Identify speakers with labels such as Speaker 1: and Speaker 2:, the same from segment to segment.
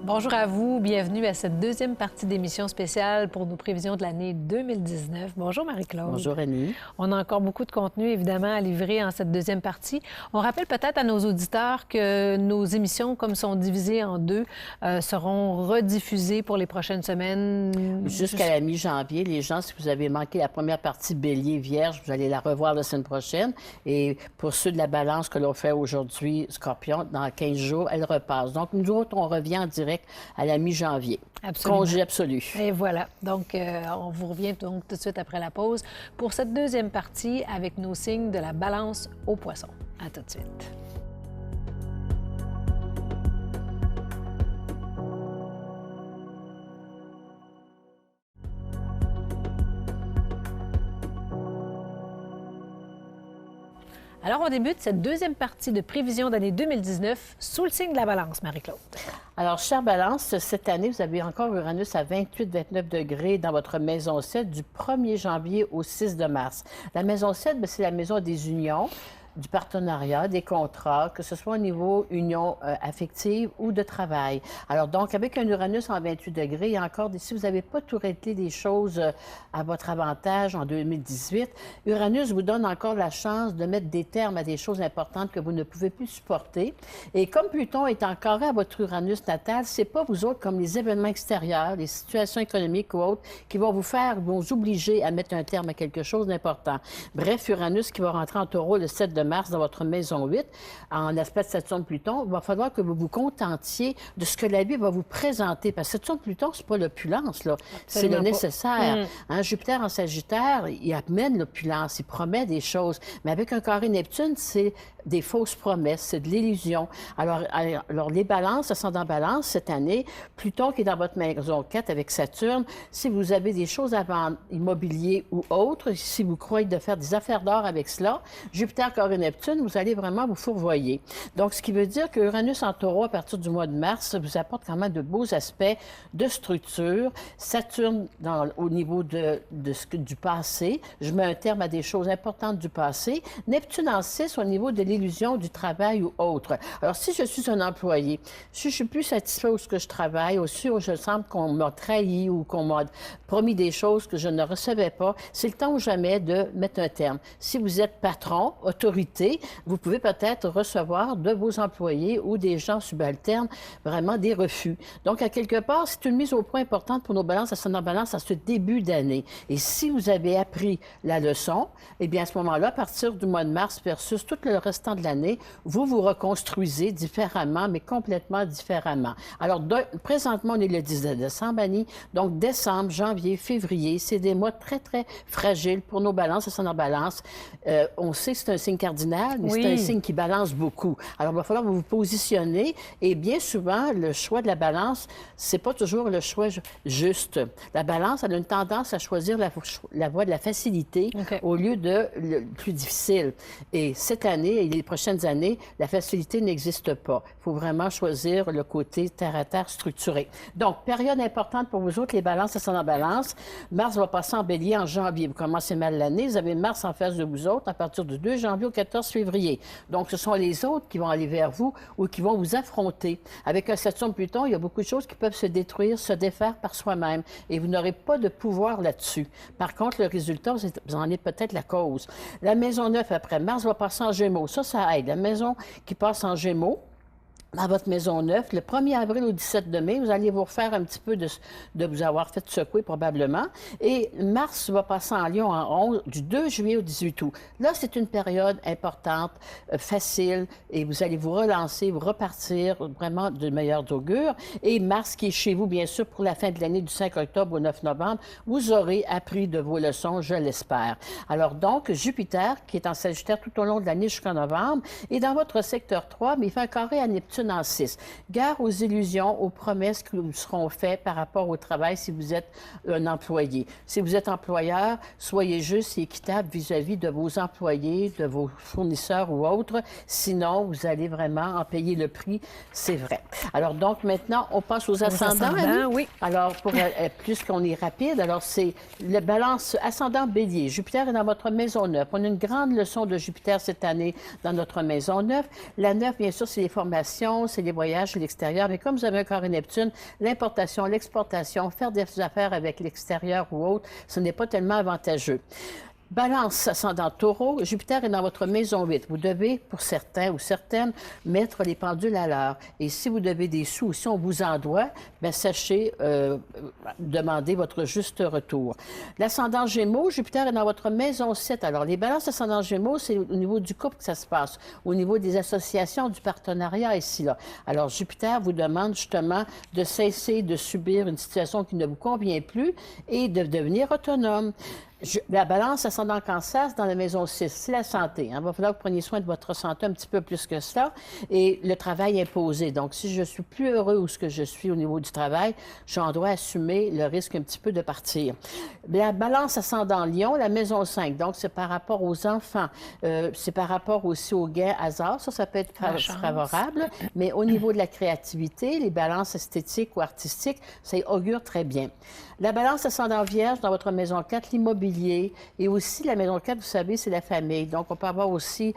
Speaker 1: Bonjour à vous, bienvenue à cette deuxième partie d'émission spéciale pour nos prévisions de l'année 2019. Bonjour Marie-Claude.
Speaker 2: Bonjour Annie.
Speaker 1: On a encore beaucoup de contenu évidemment à livrer en cette deuxième partie. On rappelle peut-être à nos auditeurs que nos émissions, comme sont divisées en deux, seront rediffusées pour les prochaines semaines.
Speaker 2: Jusqu'à la mi-janvier. Les gens, si vous avez manqué la première partie Bélier, Vierge, vous allez la revoir la semaine prochaine. Et pour ceux de la balance que l'on fait aujourd'hui, Scorpion, dans 15 jours, elle repasse. Donc nous autres, on revient en direct à la mi-janvier.
Speaker 1: Absolument.
Speaker 2: Congé absolu.
Speaker 1: Et voilà. Donc, on vous revient donc tout de suite après la pause pour cette deuxième partie avec nos signes de la balance au poisson. À tout de suite. Alors, on débute cette deuxième partie de prévision d'année 2019 sous le signe de la balance, Marie-Claude.
Speaker 2: Alors, chère balance, cette année, vous avez encore Uranus à 28-29 degrés dans votre maison 7 du 1er janvier au 6 de mars. La maison 7, c'est la maison des unions, du partenariat, des contrats, que ce soit au niveau union affective ou de travail. Alors donc, avec un Uranus en 28 degrés, et encore, si vous n'avez pas tout réglé les choses à votre avantage en 2018, Uranus vous donne encore la chance de mettre des termes à des choses importantes que vous ne pouvez plus supporter. Et comme Pluton est encore à votre Uranus natal, c'est pas vous autres comme les événements extérieurs, les situations économiques ou autres qui vont vous obliger à mettre un terme à quelque chose d'important. Bref, Uranus qui va rentrer en Taureau le 7 de mars dans votre maison 8, en aspect de Saturne-Pluton, il va falloir que vous vous contentiez de ce que la vie va vous présenter. Parce que Saturne-Pluton, c'est pas l'opulence, là. C'est le nécessaire. Hein, Jupiter en Sagittaire, il amène l'opulence, il promet des choses. Mais avec un carré Neptune, c'est des fausses promesses, c'est de l'illusion. Alors, les balances, ascendant balance, cette année, Pluton qui est dans votre maison 4 avec Saturne, si vous avez des choses à vendre, immobilier ou autre, si vous croyez de faire des affaires d'or avec cela, Jupiter, carré Neptune, vous allez vraiment vous fourvoyer. Donc, ce qui veut dire que Uranus en Taureau, à partir du mois de mars, vous apporte quand même de beaux aspects de structure. Saturne, au niveau du passé, je mets un terme à des choses importantes du passé. Neptune en 6, au niveau de l'illusion du travail ou autre. Alors, si je suis un employé, si je suis plus satisfait où ce que je travaille, ou si je sens qu'on m'a trahi ou qu'on m'a promis des choses que je ne recevais pas, c'est le temps ou jamais de mettre un terme. Si vous êtes patron, autorité, vous pouvez peut-être recevoir de vos employés ou des gens subalternes vraiment des refus. Donc, à quelque part, c'est une mise au point importante pour nos balances, ascendant balance à ce début d'année. Et si vous avez appris la leçon, eh bien, à ce moment-là, à partir du mois de mars versus tout le restant de l'année, vous vous reconstruisez différemment, mais complètement différemment. Alors, présentement, on est le 10 décembre, Annie. Donc, décembre, janvier, février, c'est des mois très, très fragiles pour nos balances, ascendant balance. On sait que c'est un signe cardinal, mais c'est un signe qui balance beaucoup. Alors, il va falloir vous positionner. Et bien souvent, le choix de la balance, c'est pas toujours le choix juste. La balance, elle a une tendance à choisir la voie de la facilité au lieu de le plus difficile. Et cette année et les prochaines années, la facilité n'existe pas. Il faut vraiment choisir le côté terre-à-terre structuré. Donc, période importante pour vous autres, les balances, ascendant balance. Mars va passer en bélier en janvier. Vous commencez mal l'année, vous avez Mars en face de vous autres à partir du 2 janvier au 14 février. Donc, ce sont les autres qui vont aller vers vous ou qui vont vous affronter. Avec un Saturne-Pluton, il y a beaucoup de choses qui peuvent se détruire, se défaire par soi-même. Et vous n'aurez pas de pouvoir là-dessus. Par contre, le résultat, vous en êtes peut-être la cause. La maison 9, après Mars, va passer en Gémeaux. Ça aide. La maison qui passe en Gémeaux, dans votre maison 9, le 1er avril au 17 de mai, vous allez vous refaire un petit peu de vous avoir fait secouer probablement. Et Mars va passer en Lion en 11, du 2 juillet au 18 août. Là, c'est une période importante, facile, et vous allez vous relancer, vous repartir vraiment de meilleurs augures. Et Mars, qui est chez vous, bien sûr, pour la fin de l'année du 5 octobre au 9 novembre, vous aurez appris de vos leçons, je l'espère. Alors donc, Jupiter, qui est en Sagittaire tout au long de l'année jusqu'en novembre, est dans votre secteur 3, mais il fait un carré à Neptune en 6. Gare aux illusions, aux promesses qui vous seront faites par rapport au travail si vous êtes un employé. Si vous êtes employeur, soyez juste et équitable vis-à-vis de vos employés, de vos fournisseurs ou autres. Sinon, vous allez vraiment en payer le prix, c'est vrai. Alors donc, maintenant, on passe aux ascendants.
Speaker 1: Oui.
Speaker 2: Alors, plus qu'on est rapide, alors c'est le balance ascendant bélier. Jupiter est dans votre maison 9. On a une grande leçon de Jupiter cette année dans notre maison 9. La 9, bien sûr, c'est les formations, Scorpion, c'est les voyages à l'extérieur. Mais comme vous avez un carré Neptune, l'importation, l'exportation, faire des affaires avec l'extérieur ou autre, ce n'est pas tellement avantageux. Balance ascendant Taureau, Jupiter est dans votre maison 8. Vous devez, pour certains ou certaines, mettre les pendules à l'heure. Et si vous devez des sous, si on vous en doit, bien, sachez demander votre juste retour. L'ascendant Gémeaux, Jupiter est dans votre maison 7. Alors, les balances ascendant Gémeaux, c'est au niveau du couple que ça se passe, au niveau des associations, du partenariat ici, là. Alors, Jupiter vous demande justement de cesser de subir une situation qui ne vous convient plus et de devenir autonome. La balance ascendant Cancer, c'est dans la maison 6, c'est la santé. Il va falloir que vous preniez soin de votre santé un petit peu plus que cela. Et le travail imposé. Donc, si je suis plus heureux où ce que je suis au niveau du travail, j'en dois assumer le risque un petit peu de partir. La balance ascendant Lion, la maison 5. Donc, c'est par rapport aux enfants. C'est par rapport aussi aux gains hasard. Ça peut être favorable. Mais au niveau de la créativité, les balances esthétiques ou artistiques, ça augure très bien. La balance ascendant Vierge dans votre maison 4, l'immobilier. Et aussi, la maison 4, vous savez, c'est la famille. Donc, on peut avoir aussi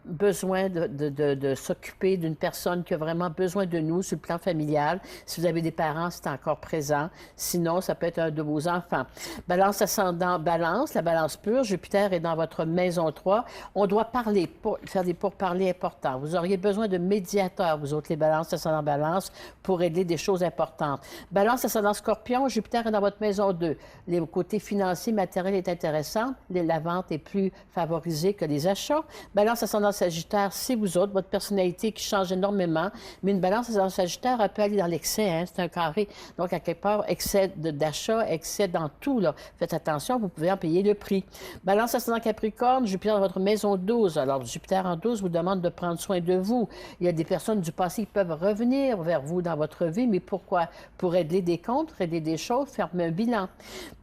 Speaker 2: besoin de s'occuper d'une personne qui a vraiment besoin de nous sur le plan familial. Si vous avez des parents, c'est encore présent. Sinon, ça peut être un de vos enfants. Balance ascendant Balance, la balance pure. Jupiter est dans votre maison 3. On doit parler, faire des pourparlers importants. Vous auriez besoin de médiateurs, vous autres, les balances ascendant Balance, pour régler des choses importantes. Balance ascendant Scorpion, Jupiter est dans votre maison 2. Le côté financier, matériel est intéressant. La vente est plus favorisée que les achats. Balance ascendant Sagittaire, c'est vous autres, votre personnalité qui change énormément. Mais une balance ascendant Sagittaire, elle peut aller dans l'excès. Hein? C'est un carré. Donc, à quelque part, excès d'achat, excès dans tout. Là. Faites attention, vous pouvez en payer le prix. Balance ascendant Capricorne, Jupiter dans votre maison 12. Alors, Jupiter en 12 vous demande de prendre soin de vous. Il y a des personnes du passé qui peuvent revenir vers vous dans votre vie. Mais pourquoi? Pour régler des comptes, régler des choses, faire un bilan.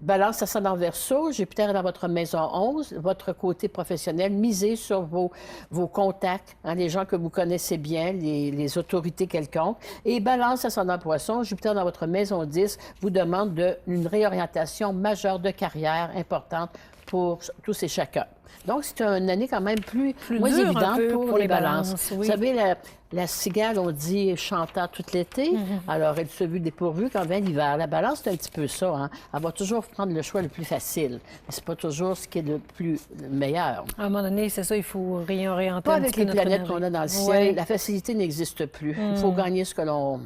Speaker 2: Balance ascendant Verseau, Jupiter est dans votre maison 11, votre côté professionnel, misez sur vos contacts, hein, les gens que vous connaissez bien, les autorités quelconques. Et Balance ascendant Poisson, Jupiter dans votre maison 10 vous demande une réorientation majeure de carrière importante pour tous et chacun. Donc, c'est une année quand même moins évidente pour les balances. Oui. Vous savez, la cigale, on dit chantant tout l'été, alors elle se vit dépourvue quand vient l'hiver. La balance, c'est un petit peu ça. Hein? Elle va toujours prendre le choix le plus facile. Mais c'est pas toujours ce qui est le meilleur.
Speaker 1: À un moment donné, c'est ça, il faut réorienter
Speaker 2: pas
Speaker 1: un
Speaker 2: avec
Speaker 1: petit peu
Speaker 2: les planètes
Speaker 1: énergie.
Speaker 2: qu'on a dans le ciel. Oui. La facilité n'existe plus. Il faut gagner ce que l'on...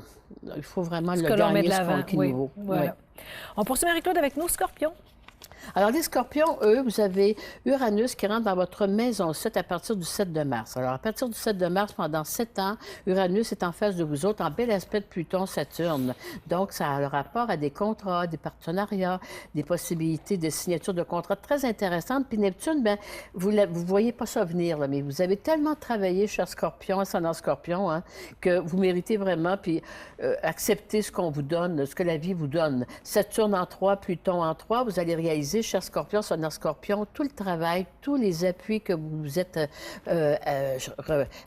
Speaker 2: Il faut vraiment le gagner, ce qui nous vaut.
Speaker 1: Voilà. Oui. On poursuit Marie-Claude avec nous, Scorpions.
Speaker 2: Alors, les Scorpions, eux, vous avez Uranus qui rentre dans votre maison 7 à partir du 7 de mars. Alors, à partir du 7 de mars, pendant 7 ans, Uranus est en face de vous autres, en bel aspect de Pluton-Saturne. Donc, ça a le rapport à des contrats, des partenariats, des possibilités de signature de contrats très intéressantes. Puis Neptune, bien, vous ne voyez pas ça venir, là, mais vous avez tellement travaillé, cher Scorpion, ascendant Scorpion, hein, que vous méritez vraiment, puis accepter ce qu'on vous donne, ce que la vie vous donne. Saturne en 3, Pluton en 3, vous allez réaliser, cher Scorpion, ascendant Scorpion, tout le travail, tous les appuis que vous êtes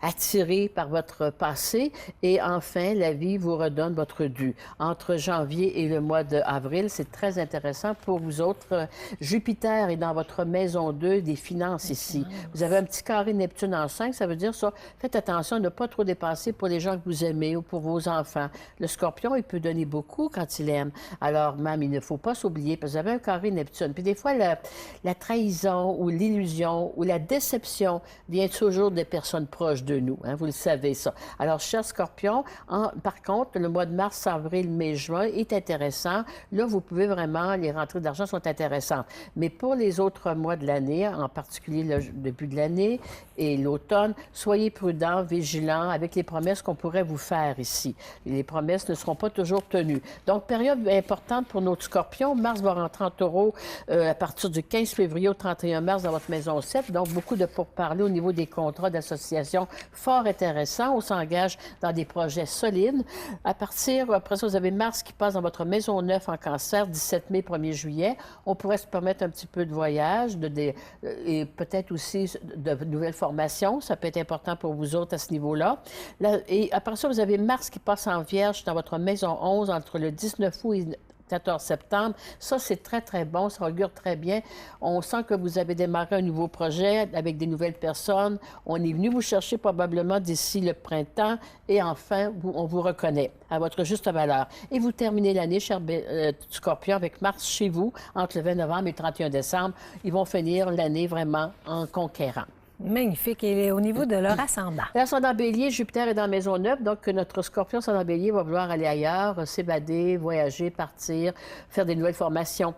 Speaker 2: attirés par votre passé. Et enfin, la vie vous redonne votre dû. Entre janvier et le mois d'avril, c'est très intéressant pour vous autres. Jupiter est dans votre maison 2 des finances ici. Vous avez un petit carré Neptune en 5, ça veut dire ça. Faites attention de ne pas trop dépenser pour les gens que vous aimez ou pour vos enfants. Le Scorpion, il peut donner beaucoup quand il aime. Alors, même, il ne faut pas s'oublier, parce que vous avez un carré Neptune. Puis des fois, la trahison ou l'illusion ou la déception vient toujours des personnes proches de nous. Hein, vous le savez, ça. Alors, cher Scorpion, par contre, le mois de mars, avril, mai, juin est intéressant. Là, vous pouvez vraiment, les rentrées d'argent sont intéressantes. Mais pour les autres mois de l'année, en particulier le début de l'année et l'automne, soyez prudents, vigilants avec les promesses qu'on pourrait vous faire ici. Les promesses ne seront pas toujours tenues. Donc, période importante pour notre Scorpion. Mars va rentrer en Taureau à partir du 15 février au 31 mars dans votre maison 7. Donc, beaucoup de pourparlers au niveau des contrats d'association fort intéressants. On s'engage dans des projets solides. Après ça, vous avez Mars qui passe dans votre maison 9 en Cancer, 17 mai, 1er juillet. On pourrait se permettre un petit peu de voyage et peut-être aussi de nouvelles formations. Ça peut être important pour vous autres à ce niveau-là. Et après ça, vous avez Mars qui passe en Vierge dans votre maison 11 entre le 19 août et 14 septembre. Ça, c'est très, très bon. Ça augure très bien. On sent que vous avez démarré un nouveau projet avec des nouvelles personnes. On est venu vous chercher probablement d'ici le printemps et enfin, on vous reconnaît à votre juste valeur. Et vous terminez l'année, cher Scorpion, avec Mars chez vous entre le 20 novembre et le 31 décembre. Ils vont finir l'année vraiment en conquérant.
Speaker 1: Magnifique. Et au niveau de leur ascendant?
Speaker 2: L'ascendant Bélier, Jupiter est dans la maison 9, donc notre Scorpion ascendant Bélier va vouloir aller ailleurs, s'évader, voyager, partir, faire des nouvelles formations.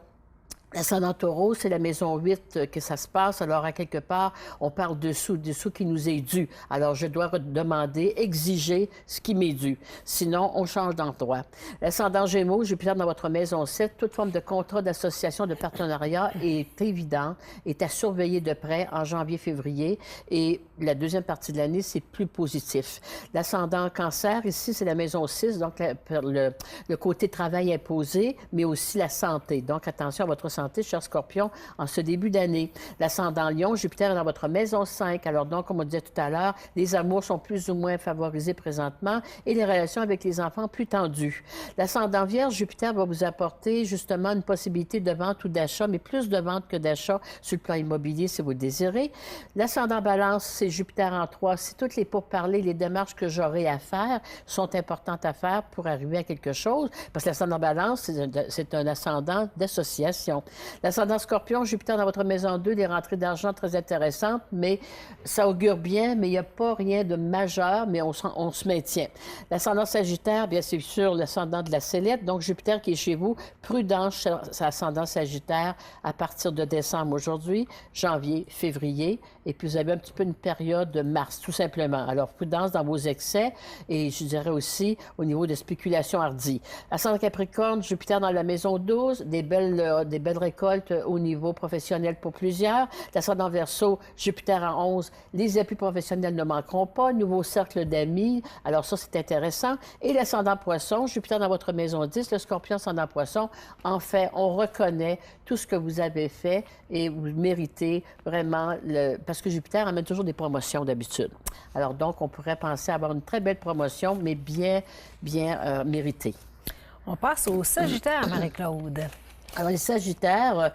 Speaker 2: L'ascendant Taureau, c'est la maison 8 que ça se passe. Alors, à quelque part, on parle de sous qui nous est dû. Alors, je dois demander, exiger ce qui m'est dû. Sinon, on change d'endroit. L'ascendant Gémeaux, Jupiter dans votre maison 7, toute forme de contrat, d'association, de partenariat est évident, est à surveiller de près en janvier-février. Et la deuxième partie de l'année, c'est plus positif. L'ascendant Cancer, ici, c'est la maison 6, donc le côté travail imposé, mais aussi la santé. Donc, attention à votre santé, cher Scorpion, en ce début d'année. L'ascendant Lion, Jupiter est dans votre maison 5. Alors donc, comme on disait tout à l'heure, les amours sont plus ou moins favorisés présentement et les relations avec les enfants plus tendues. L'ascendant Vierge, Jupiter va vous apporter justement une possibilité de vente ou d'achat, mais plus de vente que d'achat sur le plan immobilier si vous le désirez. L'ascendant Balance, c'est Jupiter en 3. Si toutes les pourparlers, les démarches que j'aurai à faire sont importantes à faire pour arriver à quelque chose, parce que l'ascendant Balance, c'est un ascendant d'association. L'ascendant Scorpion, Jupiter dans votre maison 2, des rentrées d'argent très intéressantes, mais ça augure bien, mais il n'y a pas rien de majeur, mais on se maintient. L'ascendant Sagittaire, bien c'est sûr l'ascendant de la Céleste, donc Jupiter qui est chez vous, prudence, c'est ascendant Sagittaire à partir de décembre aujourd'hui, janvier, février, et puis vous avez un petit peu une période de mars, tout simplement. Alors, prudence dans vos excès, et je dirais aussi au niveau de spéculation hardie. L'ascendant Capricorne, Jupiter dans la maison 12, des belles récoltes au niveau professionnel pour plusieurs. L'ascendant Verseau, Jupiter en 11, les appuis professionnels ne manqueront pas. Nouveau cercle d'amis, alors ça, c'est intéressant. Et l'ascendant Poisson, Jupiter dans votre maison 10, le Scorpion ascendant Poisson. En fait, on reconnaît tout ce que vous avez fait et vous méritez vraiment, parce que Jupiter amène toujours des promotions d'habitude. Alors donc, on pourrait penser avoir une très belle promotion, mais bien méritée.
Speaker 1: On passe au Sagittaire, Marie-Claude.
Speaker 2: Alors, les Sagittaires,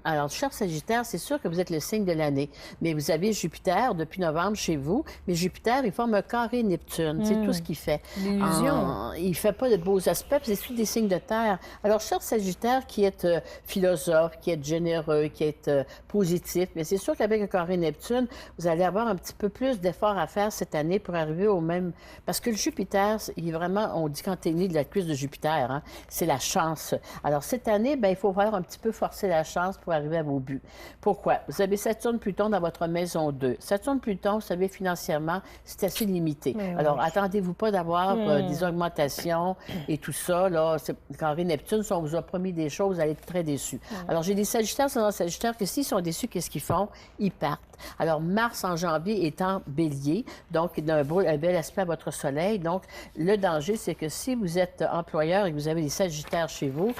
Speaker 2: Alors, cher Sagittaire, c'est sûr que vous êtes le signe de l'année, mais vous avez Jupiter depuis novembre chez vous, mais Jupiter, il forme un carré Neptune, c'est tout ce qu'il fait.
Speaker 1: L'illusion.
Speaker 2: Il ne fait pas de beaux aspects, puis c'est tous des signes de terre. Alors, cher Sagittaire, qui est philosophe, qui est généreux, qui est positif, mais c'est sûr qu'avec un carré Neptune, vous allez avoir un petit peu plus d'efforts à faire cette année pour arriver au même... Parce que le Jupiter, il est vraiment, on dit quand t'es né de la cuisse de Jupiter, hein, c'est la chance. Alors, cette année, bien, il faut faire un petit peu forcer la chance pour arriver à vos buts. Pourquoi? Vous avez Saturne-Pluton dans votre maison 2. Saturne-Pluton, vous savez, financièrement, c'est assez limité.
Speaker 1: Mais
Speaker 2: alors,
Speaker 1: oui.
Speaker 2: attendez-vous pas d'avoir des augmentations et tout ça. Là, carré Neptune, si on vous a promis des choses, vous allez être très déçus. Alors, j'ai des Sagittaires, c'est dans Sagittaire que s'ils sont déçus, qu'est-ce qu'ils font? Ils partent. Alors, Mars en janvier est en bélier, donc il a un bel aspect à votre soleil. Donc, le danger, c'est que si vous êtes employeur et que vous avez des Sagittaires chez vous,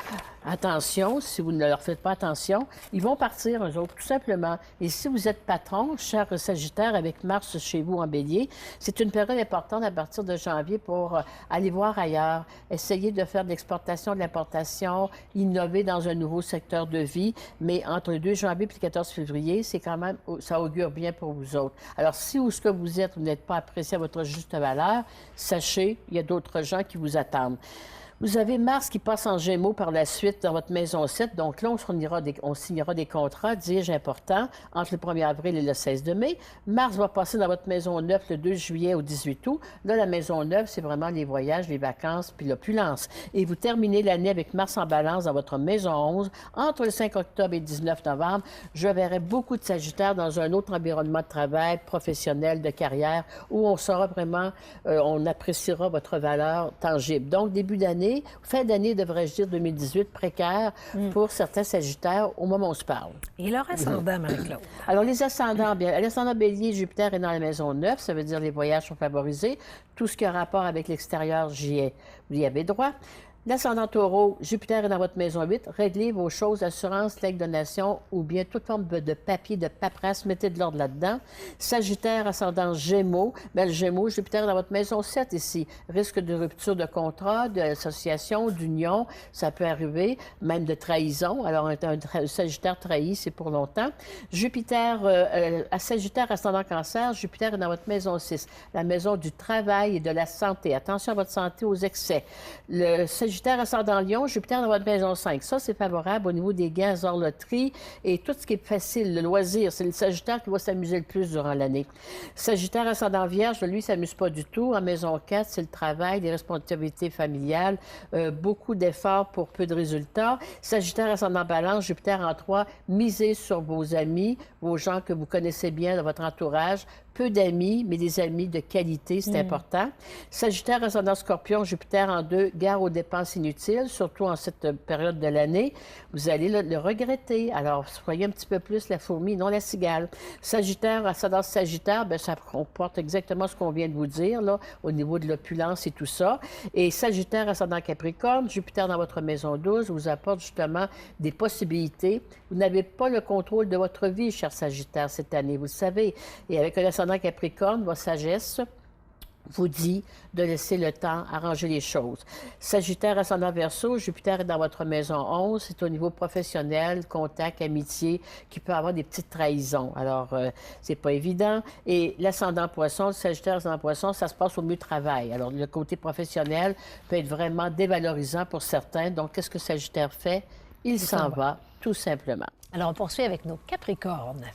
Speaker 2: attention, si vous ne leur faites pas attention, ils vont partir, eux autres, tout simplement. Et si vous êtes patron, cher Sagittaire, avec Mars chez vous en bélier, c'est une période importante à partir de janvier pour aller voir ailleurs, essayer de faire de l'exportation, de l'importation, innover dans un nouveau secteur de vie. Mais entre le 2 janvier et le 14 février, c'est quand même, ça augure bien pour vous autres. Alors, si où ce que vous êtes, vous n'êtes pas apprécié à votre juste valeur, sachez, il y a d'autres gens qui vous attendent. Vous avez Mars qui passe en Gémeaux par la suite dans votre maison 7. Donc là, on signera des contrats, dis-je, importants entre le 1er avril et le 16 de mai. Mars va passer dans votre maison 9 le 2 juillet au 18 août. Là, la maison 9, c'est vraiment les voyages, les vacances, puis l'opulence. Et vous terminez l'année avec Mars en balance dans votre maison 11. Entre le 5 octobre et le 19 novembre, je verrai beaucoup de Sagittaires dans un autre environnement de travail, professionnel, de carrière, où on sera vraiment, on appréciera votre valeur tangible. Donc, début d'année, fin d'année, devrais-je dire 2018, précaire pour certains Sagittaires au moment où on se parle.
Speaker 1: Et leur ascendant, Marie-Claude?
Speaker 2: Alors, les ascendants, bien, l'ascendant Bélier, Jupiter est dans la maison 9, ça veut dire les voyages sont favorisés. Tout ce qui a rapport avec l'extérieur, vous y avez droit. L'ascendant Taureau, Jupiter est dans votre maison 8. Réglez vos choses, assurance, legs de donation ou bien toute forme de papier, de paperasse. Mettez de l'ordre là-dedans. Sagittaire, ascendant Gémeaux. Bien, le Gémeaux, Jupiter est dans votre maison 7 ici. Risque de rupture de contrat, d'association, d'union. Ça peut arriver, même de trahison. Alors, un Sagittaire trahi, c'est pour longtemps. Jupiter, à Sagittaire, ascendant Cancer, Jupiter est dans votre maison 6. La maison du travail et de la santé. Attention à votre santé, aux excès. Le Sagittaire ascendant Lion, Jupiter dans votre maison 5. Ça, c'est favorable au niveau des gains hors loterie et tout ce qui est facile, le loisir. C'est le Sagittaire qui va s'amuser le plus durant l'année. Sagittaire ascendant Vierge, lui, ne s'amuse pas du tout. En maison 4, c'est le travail, les responsabilités familiales, beaucoup d'efforts pour peu de résultats. Sagittaire ascendant Balance, Jupiter en 3, misez sur vos amis, vos gens que vous connaissez bien dans votre entourage. Peu d'amis, mais des amis de qualité, c'est important. Sagittaire, ascendant Scorpion, Jupiter en 2, gare aux dépenses inutiles, surtout en cette période de l'année. Vous allez le regretter. Alors, soyez un petit peu plus la fourmi, non la cigale. Sagittaire, ascendant Sagittaire, bien, ça comporte exactement ce qu'on vient de vous dire, là, au niveau de l'opulence et tout ça. Et Sagittaire, ascendant Capricorne, Jupiter dans votre maison 12, vous apporte justement des possibilités. Vous n'avez pas le contrôle de votre vie, cher Sagittaire, cette année, vous le savez. Et avec un ascendant Capricorne, votre sagesse vous dit de laisser le temps arranger les choses. Sagittaire, ascendant Verseau, Jupiter est dans votre maison 11. C'est au niveau professionnel, contact, amitié, qui peut avoir des petites trahisons. Alors, c'est pas évident. Et l'ascendant Poisson, le Sagittaire, ascendant Poisson, ça se passe au mieux travail. Alors, le côté professionnel peut être vraiment dévalorisant pour certains. Donc, qu'est-ce que Sagittaire fait? Il s'en va, tout simplement.
Speaker 1: Alors, on poursuit avec nos Capricornes.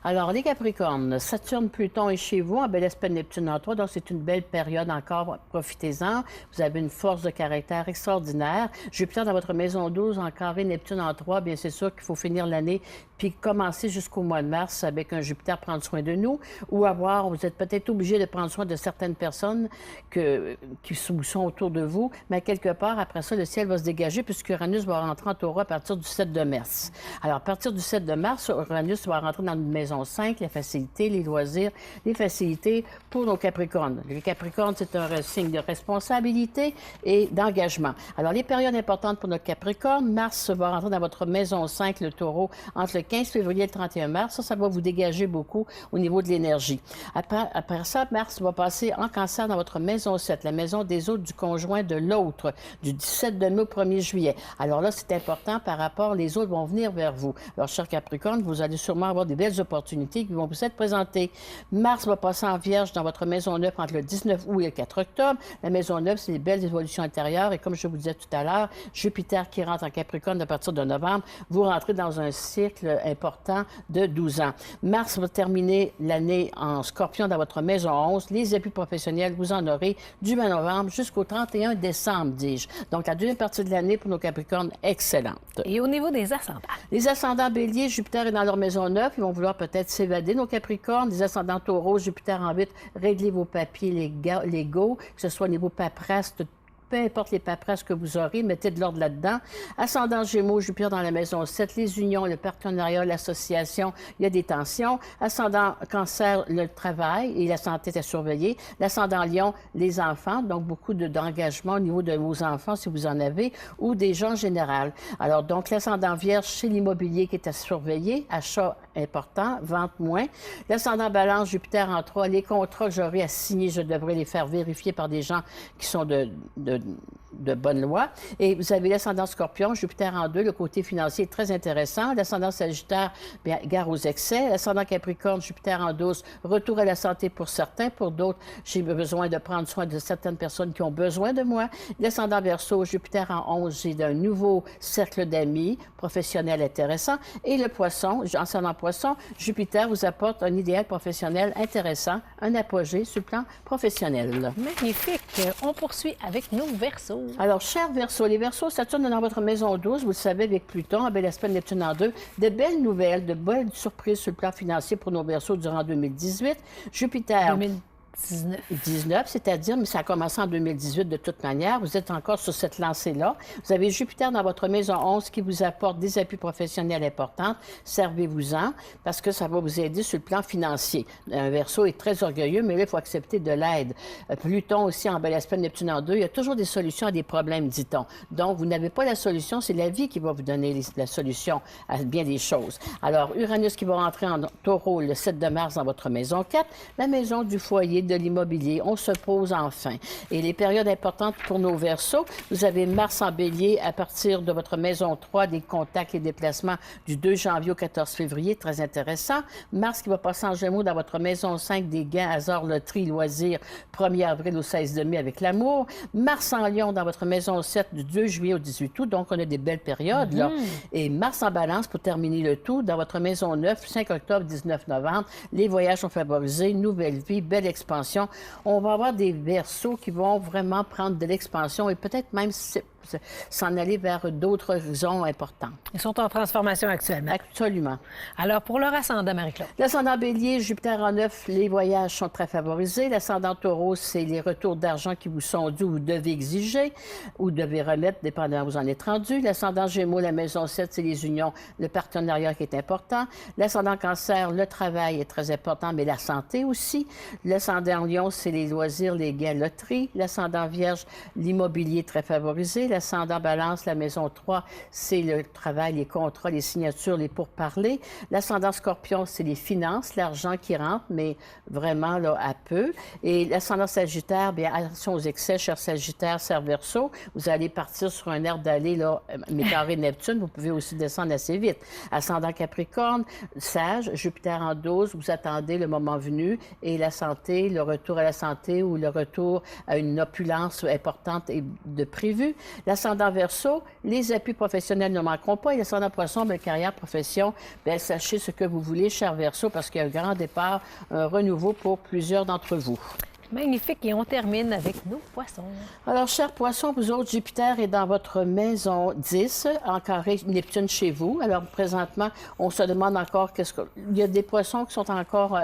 Speaker 2: Alors, les Capricornes, Saturne, Pluton est chez vous, en bel aspect Neptune en 3, donc c'est une belle période encore, profitez-en. Vous avez une force de caractère extraordinaire. Jupiter dans votre maison 12, en carré Neptune en 3, bien c'est sûr qu'il faut finir l'année puis commencer jusqu'au mois de mars avec un Jupiter prendre soin de nous, ou vous êtes peut-être obligé de prendre soin de certaines personnes qui sont autour de vous, mais quelque part, après ça, le ciel va se dégager puisque Uranus va rentrer en taureau à partir du 7 de mars. Alors, à partir du 7 de mars, Uranus va rentrer dans une maison 5, les facilités, les loisirs, les facilités pour nos Capricornes. Les Capricornes, c'est un signe de responsabilité et d'engagement. Alors, les périodes importantes pour notre Capricorne, Mars va rentrer dans votre maison 5, le taureau, entre le 15 février et le 31 mars. Ça va vous dégager beaucoup au niveau de l'énergie. Après ça, Mars va passer en Cancer dans votre maison 7, la maison des autres, du conjoint de l'autre, du 17 de mai au 1er juillet. Alors là, c'est important par rapport, les autres vont venir vers vous. Alors, cher Capricorne, vous allez sûrement avoir des belles opportunités qui vont vous être présentées. Mars va passer en Vierge dans votre maison 9 entre le 19 août et le 4 octobre. La maison 9, c'est les belles évolutions intérieures. Et comme je vous disais tout à l'heure, Jupiter qui rentre en Capricorne à partir de novembre, vous rentrez dans un cycle important de 12 ans. Mars va terminer l'année en Scorpion dans votre maison 11. Les appuis professionnels, vous en aurez du 20 novembre jusqu'au 31 décembre, dis-je. Donc, la deuxième partie de l'année pour nos Capricornes, excellente.
Speaker 1: Et au niveau des ascendants?
Speaker 2: Les ascendants Bélier, Jupiter est dans leur maison 9. Ils vont vouloir peut-être s'évader, nos Capricornes. Les ascendants Taureau, Jupiter en 8. Réglez vos papiers légaux, que ce soit au niveau paperasse, peu importe les paperasses que vous aurez, mettez de l'ordre là-dedans. Ascendant Gémeaux, Jupiter dans la maison 7, les unions, le partenariat, l'association, il y a des tensions. Ascendant Cancer, le travail et la santé est à surveiller. L'ascendant Lion, les enfants, donc beaucoup d'engagement au niveau de vos enfants, si vous en avez, ou des gens en général. Alors, donc, l'ascendant Vierge, c'est l'immobilier qui est à surveiller, achat important, vente moins. L'ascendant Balance, Jupiter en 3, les contrats que j'aurai à signer, je devrais les faire vérifier par des gens qui sont de bonne loi. Et vous avez l'ascendant Scorpion, Jupiter en 2, le côté financier est très intéressant. L'ascendant Sagittaire, bien, gare aux excès. L'ascendant Capricorne, Jupiter en 12, retour à la santé pour certains. Pour d'autres, j'ai besoin de prendre soin de certaines personnes qui ont besoin de moi. L'ascendant Verseau, Jupiter en 11, j'ai d'un nouveau cercle d'amis professionnels intéressants. Et le Poisson, ascendant Poisson, Jupiter vous apporte un idéal professionnel intéressant, un apogée sur le plan professionnel.
Speaker 1: Magnifique. On poursuit avec nos Verseaux.
Speaker 2: Alors, chers Verseaux, les Verseaux, Saturne est dans votre maison 12, vous le savez, avec Pluton, un bel aspect de Neptune en 2. De belles nouvelles, de belles surprises sur le plan financier pour nos Verseaux durant 2018. Jupiter... 19, c'est-à-dire, mais ça a commencé en 2018 de toute manière. Vous êtes encore sur cette lancée-là. Vous avez Jupiter dans votre maison 11 qui vous apporte des appuis professionnels importants. Servez-vous-en parce que ça va vous aider sur le plan financier. Un Verseau est très orgueilleux, mais là, il faut accepter de l'aide. Pluton aussi en bel aspect, Neptune en 2. Il y a toujours des solutions à des problèmes, dit-on. Donc, vous n'avez pas la solution, c'est la vie qui va vous donner la solution à bien des choses. Alors, Uranus qui va rentrer en Taureau le 7 de mars dans votre maison 4, la maison du foyer, de l'immobilier. On se pose enfin. Et les périodes importantes pour nos Verseaux, vous avez Mars en Bélier à partir de votre maison 3, des contacts et déplacements du 2 janvier au 14 février, très intéressant. Mars qui va passer en Gémeaux dans votre maison 5, des gains, hasard, loterie, loisirs, 1er avril au 16 de mai avec l'amour. Mars en Lion dans votre maison 7 du 2 juillet au 18 août, donc on a des belles périodes, là. Et Mars en Balance pour terminer le tout dans votre maison 9, 5 octobre, 19 novembre. Les voyages sont favorisés, nouvelle vie, belle expansion. On va avoir des Verseaux qui vont vraiment prendre de l'expansion et peut-être même s'en aller vers d'autres horizons importants.
Speaker 1: Ils sont en transformation actuellement.
Speaker 2: Absolument.
Speaker 1: Alors, pour leur ascendant, Marie-Claude?
Speaker 2: L'ascendant Bélier, Jupiter en 9, les voyages sont très favorisés. L'ascendant Taureau, c'est les retours d'argent qui vous sont dus ou vous devez exiger ou devez remettre, dépendamment où vous en êtes rendu. L'ascendant Gémeaux, la maison 7, c'est les unions, le partenariat qui est important. L'ascendant Cancer, le travail est très important, mais la santé aussi. L'ascendant Lion, c'est les loisirs, les gains, loterie. L'ascendant Vierge, l'immobilier très favorisé. L'ascendant Balance, la maison 3, c'est le travail, les contrats, les signatures, les pourparlers. L'ascendant Scorpion, c'est les finances, l'argent qui rentre, mais vraiment là, à peu. Et l'ascendant Sagittaire, bien, attention aux excès, cher Sagittaire, cher Verseau. Vous allez partir sur un air d'aller, là, mais carré Neptune, vous pouvez aussi descendre assez vite. Ascendant Capricorne, Sage, Jupiter en 12, vous attendez le moment venu et la santé, le retour à la santé ou le retour à une opulence importante et de prévu. L'ascendant Verseau, les appuis professionnels ne manqueront pas. Et l'ascendant Poisson, bien, carrière, profession, bien, sachez ce que vous voulez, cher Verseau, parce qu'il y a un grand départ, un renouveau pour plusieurs d'entre vous.
Speaker 1: Magnifique. Et on termine avec nos poissons.
Speaker 2: Alors, chers poissons, vous autres, Jupiter est dans votre maison 10, en carré Neptune chez vous. Alors, présentement, on se demande encore Il y a des poissons qui sont encore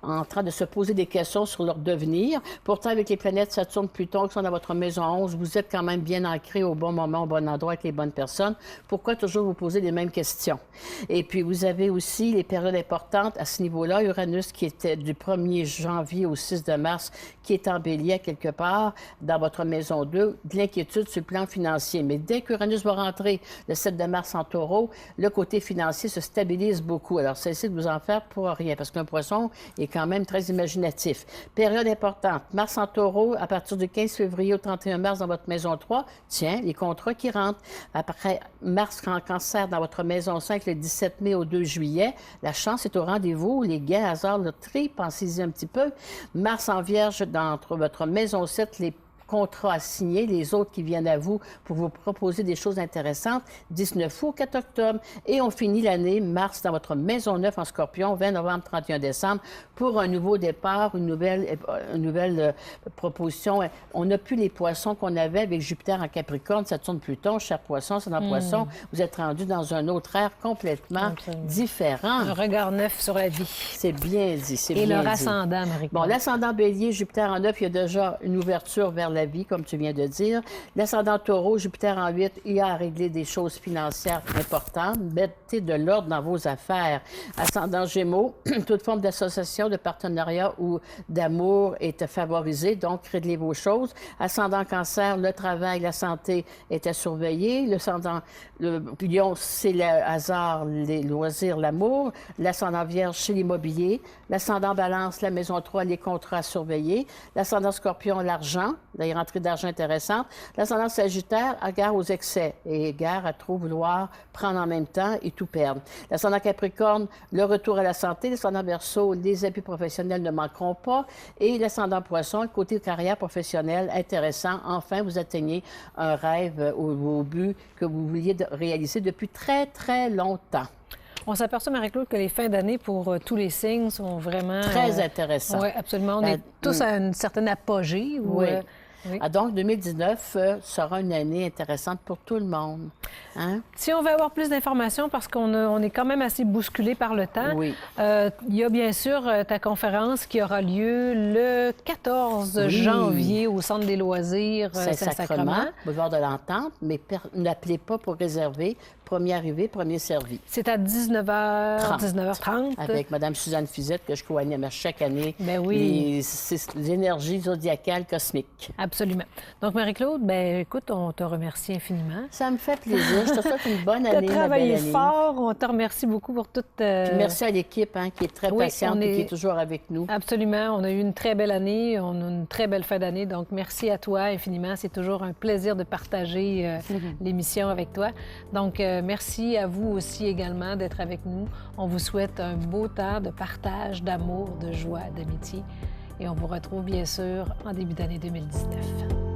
Speaker 2: en train de se poser des questions sur leur devenir. Pourtant, avec les planètes Saturne, Pluton qui sont dans votre maison 11, vous êtes quand même bien ancré au bon moment, au bon endroit avec les bonnes personnes. Pourquoi toujours vous poser les mêmes questions? Et puis, vous avez aussi les périodes importantes à ce niveau-là. Uranus qui était du 1er janvier au 6 de mars, qui est en Bélier à quelque part dans votre maison 2, de l'inquiétude sur le plan financier. Mais dès qu'Uranus va rentrer le 7 de mars en Taureau, le côté financier se stabilise beaucoup. Alors, cessez de vous en faire pour rien, parce qu'un poisson est quand même très imaginatif. Période importante, Mars en Taureau, à partir du 15 février au 31 mars dans votre maison 3, tiens, les contrats qui rentrent. Après, Mars en Cancer dans votre maison 5, le 17 mai au 2 juillet, la chance est au rendez-vous, les gains, hasard, loterie, pensez-y un petit peu. Mars en Vierge dans votre maison 7, les contrats à signer, les autres qui viennent à vous pour vous proposer des choses intéressantes, 19 août, 4 octobre. Et on finit l'année, mars, dans votre maison 9 en Scorpion, 20 novembre, 31 décembre, pour un nouveau départ, une nouvelle proposition. On n'a plus les poissons qu'on avait avec Jupiter en Capricorne, Saturne, Pluton, cher poisson, c'est dans poisson. Vous êtes rendu dans un autre ère complètement différent.
Speaker 1: Un regard neuf sur la vie.
Speaker 2: C'est bien dit, c'est bien dit.
Speaker 1: Et leur ascendant, Marie-Claude?
Speaker 2: Bon, l'ascendant Bélier, Jupiter en 9, il y a déjà une ouverture vers la vie, comme tu viens de dire. L'ascendant Taureau, Jupiter en 8, il y a à régler des choses financières importantes. Mettez de l'ordre dans vos affaires. Ascendant Gémeaux, toute forme d'association, de partenariat ou d'amour est favorisée, donc réglez vos choses. Ascendant Cancer, le travail, la santé est à surveiller. Le Lion, c'est le hasard, les loisirs, l'amour. L'ascendant Vierge, c'est l'immobilier. L'ascendant Balance, la maison 3, les contrats à surveiller. L'ascendant Scorpion, l'argent, les rentrées d'argent intéressantes. L'ascendant Sagittaire, gare aux excès et gare à trop vouloir prendre en même temps et tout perdre. L'ascendant Capricorne, le retour à la santé. L'ascendant Verseau, les appuis professionnels ne manqueront pas. Et l'ascendant Poisson, le côté carrière professionnelle intéressant. Enfin, vous atteignez un rêve au but que vous vouliez réaliser depuis très, très longtemps.
Speaker 1: On s'aperçoit, Marie-Claude, que les fins d'année pour tous les signes sont vraiment...
Speaker 2: Très intéressants.
Speaker 1: Oui, absolument. On est tous à une certaine apogée.
Speaker 2: Oui. Donc, 2019 sera une année intéressante pour tout le monde. Hein?
Speaker 1: Si on veut avoir plus d'informations, parce qu'on est quand même assez bousculé par le temps,
Speaker 2: Oui.
Speaker 1: il y a bien sûr ta conférence qui aura lieu le 14
Speaker 2: Oui.
Speaker 1: janvier au Centre des loisirs
Speaker 2: Saint-Sacrement, boulevard de l'Entente, mais n'appelez pas pour réserver. Premier arrivé, premier servi.
Speaker 1: C'est à 19h30.
Speaker 2: Avec Mme Suzanne Fizette, que je co-anime chaque année.
Speaker 1: Ben oui.
Speaker 2: Les énergies zodiacales cosmiques.
Speaker 1: Absolument. Donc, Marie-Claude, ben écoute, on te remercie infiniment.
Speaker 2: Ça me fait plaisir. Je te souhaite une bonne année,
Speaker 1: Tu as travaillé fort. On te remercie beaucoup pour toute...
Speaker 2: Puis merci à l'équipe qui est très patiente et qui est toujours avec nous.
Speaker 1: Absolument. On a eu une très belle année. On a une très belle fin d'année. Donc, merci à toi infiniment. C'est toujours un plaisir de partager l'émission avec toi. Donc, merci à vous aussi également d'être avec nous. On vous souhaite un beau temps de partage, d'amour, de joie, d'amitié. Et on vous retrouve bien sûr en début d'année 2019.